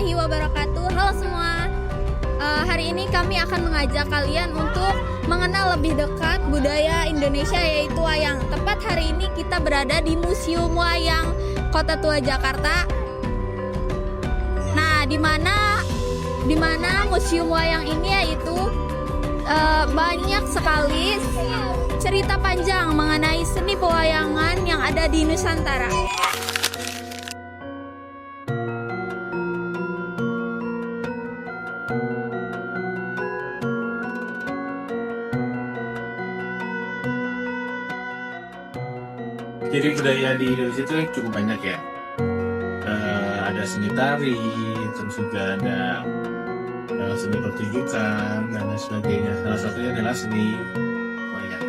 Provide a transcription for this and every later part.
warahmatullahi wabarakatuh. Halo semua. Hari ini kami akan mengajak kalian untuk mengenal lebih dekat budaya Indonesia, yaitu wayang. Tepat hari ini kita berada di Museum Wayang Kota Tua Jakarta. Nah, di mana Museum Wayang ini yaitu banyak sekali cerita panjang mengenai seni pewayangan yang ada di Nusantara. Jadi budaya di Indonesia itu cukup banyak ya. Ada seni tari, terus juga ada seni pertunjukan dan lain sebagainya. Salah satunya adalah seni wayang.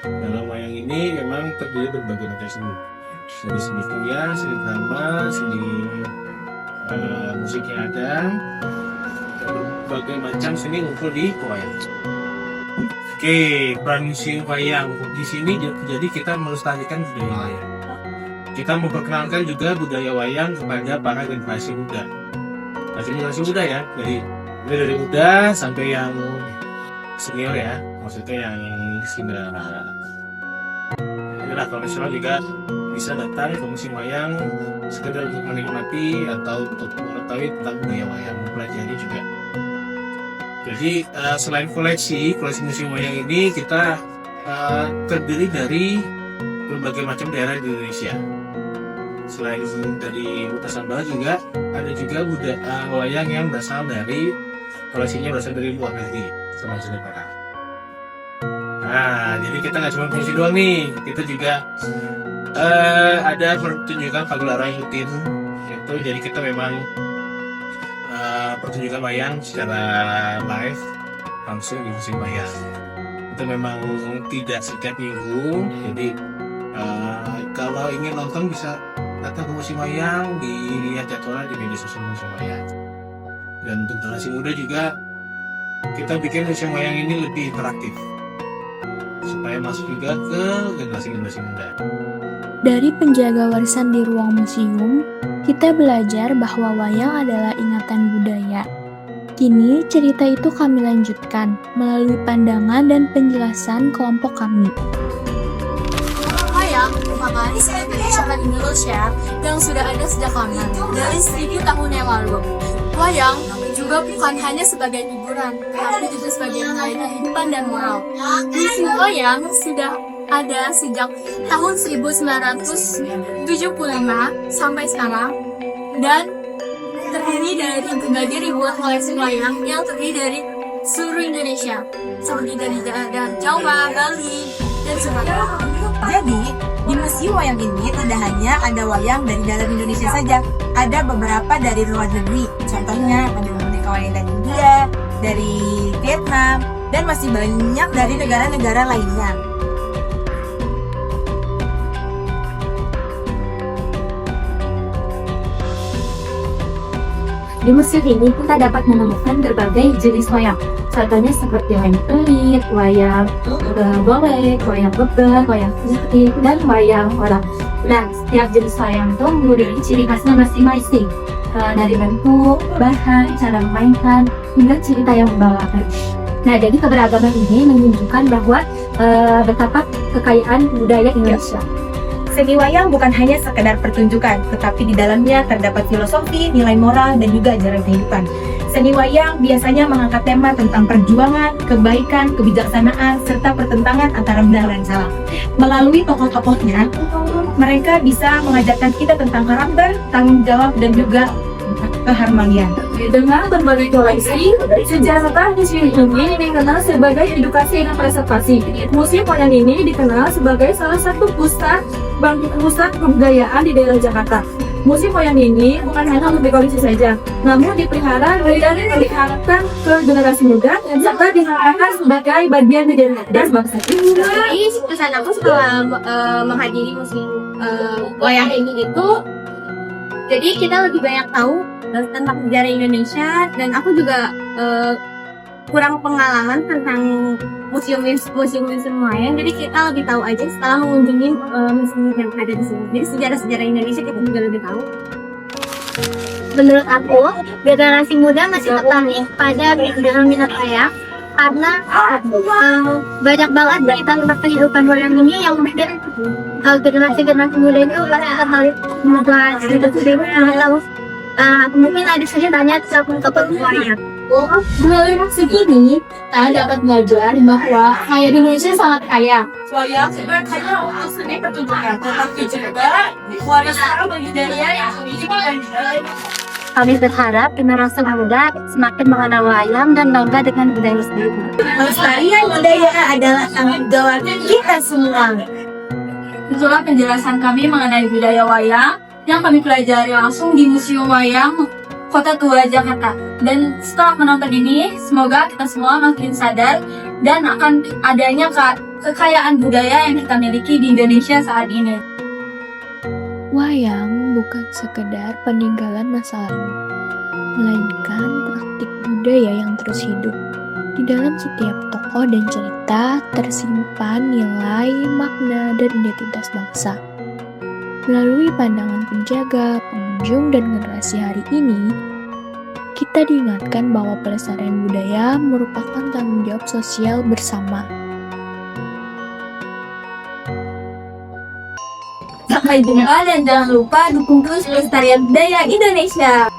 Dalam wayang ini memang terdiri berbagai macam seni. Dari seni kuliah, seni drama, seni musik yang ada, berbagai macam seni ngumpul di wayang. Oke, peran museum wayang di sini jadi kita melestarikan budaya wayang. Kita memperkenalkan juga budaya wayang kepada para generasi muda. Generasi muda ya, dari muda sampai yang senior ya, maksudnya yang sudah profesional juga bisa datang ke museum wayang sekedar untuk menikmati atau untuk mengetahui tentang budaya wayang, mempelajari juga. Jadi selain koleksi museum wayang ini kita terdiri dari berbagai macam daerah di Indonesia. Selain dari Nusantara juga ada juga budaya wayang yang berasal dari koleksinya berasal dari luar negeri sama Nusantara. Nah, jadi kita nggak cuma fungsi doang nih, kita juga ada pertunjukan pagelaran rutin. Itu jadi kita memang pertunjukan wayang secara live langsung di museum wayang. Itu memang tidak setiap minggu, jadi kalau ingin nonton bisa datang ke museum wayang, dilihat jadwalnya di media sosial museum wayang. Dan untuk generasi muda juga kita bikin museum wayang ini lebih interaktif supaya masuk juga ke generasi muda. Dari penjaga warisan di ruang museum, kita belajar bahwa wayang adalah ingatan budaya. Kini cerita itu kami lanjutkan melalui pandangan dan penjelasan kelompok kami. Wayang merupakan seni masyarakat Indonesia yang sudah ada sejak lama, dari 1000 tahun yang lalu. Wayang juga bukan hanya sebagai hiburan, tapi juga sebagai nilai kehidupan dan moral. Seni wayang sudah ada sejak tahun 1975 sampai sekarang dan terdiri dari berbagai ribuan koleksi wayang yang terdiri dari seluruh Indonesia, seperti dari daerah Jawa, Bali, dan Sumatera. Jadi, di museum wayang ini tidak hanya ada wayang dari dalam Indonesia saja, ada beberapa dari luar negeri. Contohnya ada boneka wayang dari India, dari Vietnam, dan masih banyak dari negara-negara lainnya. Di museum ini kita dapat menemukan berbagai jenis wayang. Contohnya seperti wayang kulit, wayang golek, wayang bebek, wayang putih, dan wayang orang. Nah, setiap jenis wayang itu memiliki ciri khasnya masing-masing. Dari bentuk, bahan, cara memainkan, hingga cerita yang membawakan. Nah, jadi keberagaman ini menunjukkan bahwa betapa kekayaan budaya Indonesia. Seni wayang bukan hanya sekedar pertunjukan, tetapi di dalamnya terdapat filosofi, nilai moral, dan juga ajaran kehidupan. Seni wayang biasanya mengangkat tema tentang perjuangan, kebaikan, kebijaksanaan, serta pertentangan antara benar dan salah. Melalui tokoh-tokohnya, mereka bisa mengajarkan kita tentang karakter, tanggung jawab, dan juga keharmonian. Dengan berbagai koleksi, sejarah museum ini dikenal sebagai edukasi dan preservasi. Museum wayang ini dikenal sebagai salah satu pusat kebudayaan di daerah Jakarta. Museum wayang ini bukan hanya untuk koleksi saja, namun dipelihara dan diharapkan ke generasi muda serta diharapkan sebagai bagian dari identitas bangsa. Jadi pesan aku setelah menghadiri museum wayang ini itu, jadi kita lebih banyak tahu tentang sejarah Indonesia, dan aku juga kurang pengalaman tentang museum wayang, jadi kita lebih tahu aja setelah mengunjungi museum yang ada di sini. Jadi sejarah Indonesia kita juga lebih tahu. Menurut aku, generasi muda masih tertarik pada dengan minat wayang karena banyak banget berita tentang kehidupan wayang ini yang mungkin generasi muda itu masih tertarik membuat cerita-cerita atau mungkin ada ceritanya tentang wayang. Melalui musik ini, kita dapat belajar bahwa kaya di Indonesia sangat kaya. Wayang sebenarnya hanya untuk seni pertunjukan, tetapi juga warisan budaya yang memiliki dan Kami berharap generasi muda semakin mengenal wayang dan bangga dengan budaya sendiri. Pelestarian budaya adalah tanggung jawab kita semua. Itulah penjelasan kami mengenai budaya wayang yang kami pelajari langsung di Museum Wayang Kota Tua Jakarta. Dan setelah menonton ini, semoga kita semua makin sadar dan akan adanya kekayaan budaya yang kita miliki di Indonesia saat ini. Wayang bukan sekedar peninggalan masa lalu, melainkan praktik budaya yang terus hidup. Di dalam setiap tokoh dan cerita tersimpan nilai, makna, dan identitas bangsa. Melalui pandangan penjaga, pengunjung, dan generasi hari ini, kita diingatkan bahwa pelestarian budaya merupakan tanggung jawab sosial bersama. Sampai jumpa dan jangan lupa dukung terus pelestarian budaya Indonesia.